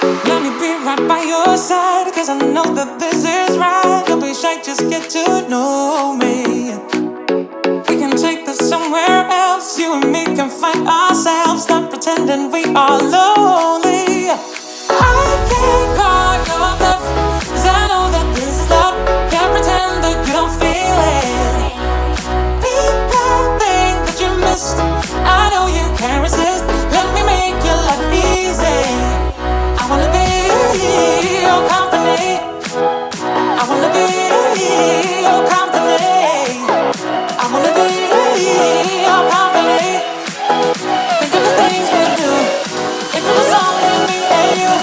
Let me be right by your side, cause I know that this is right. Don't be shy, just get to know me. We can take this somewhere else. You and me can find ourselves. Stop pretending we are lonely. I can't call your bluff, cause I know that this is love. Can't pretend that you don't feel it. People think that you missed, I know you can't resist. Let me make your life easy. I wanna be your company. I wanna be your company. I wanna be your company. Think of the things we do. If it was only me and you.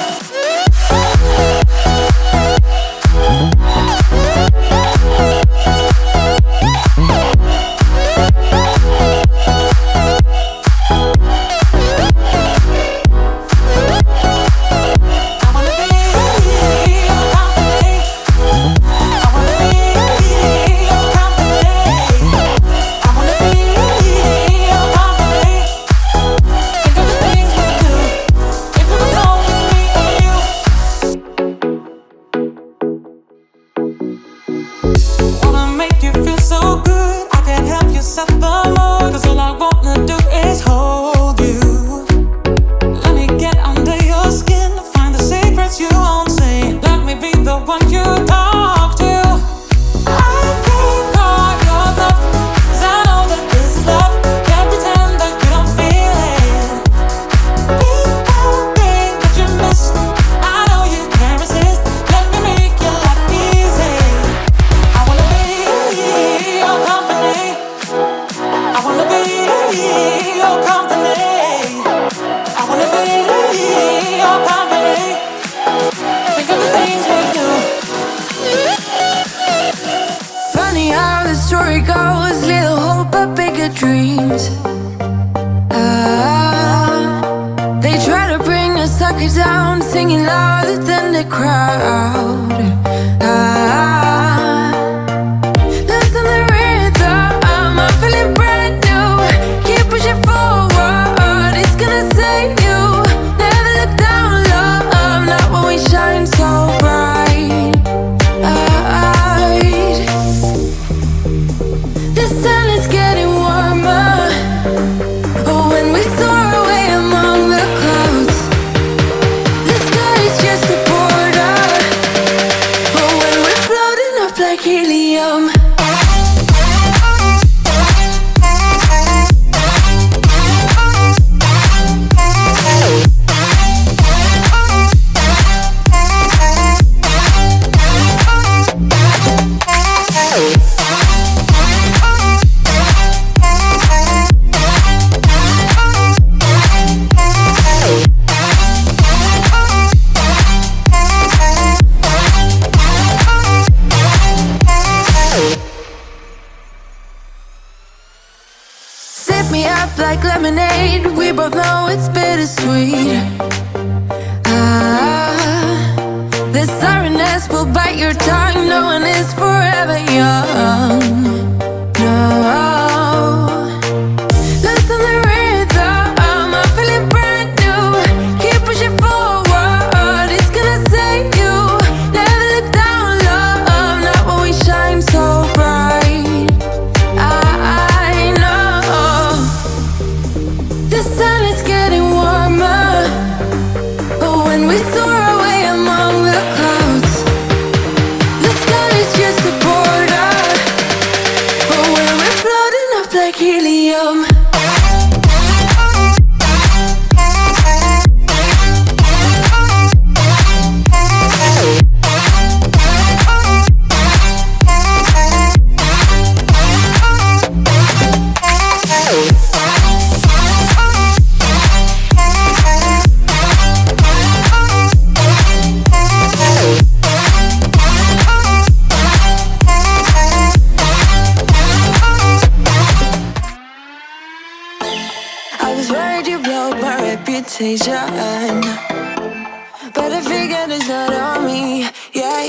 But I figured it's not on me. Yeah.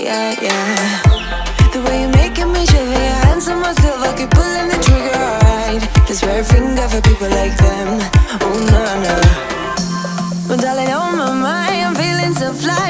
The way you're making me shiver, your hands on myself, I keep pulling the trigger, alright. This red finger for people like them. Oh, no. Well, darling, on my mind, I'm feeling so butterfly.